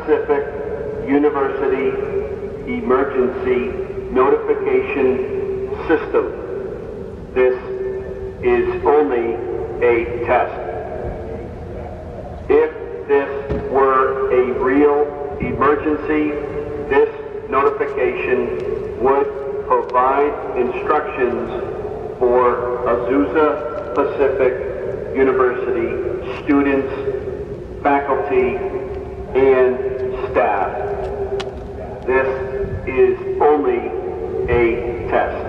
Pacific University Emergency Notification System. This is only a test. If this were a real emergency, this notification would provide instructions for Azusa Pacific University students, faculty, and staff. This is only a test.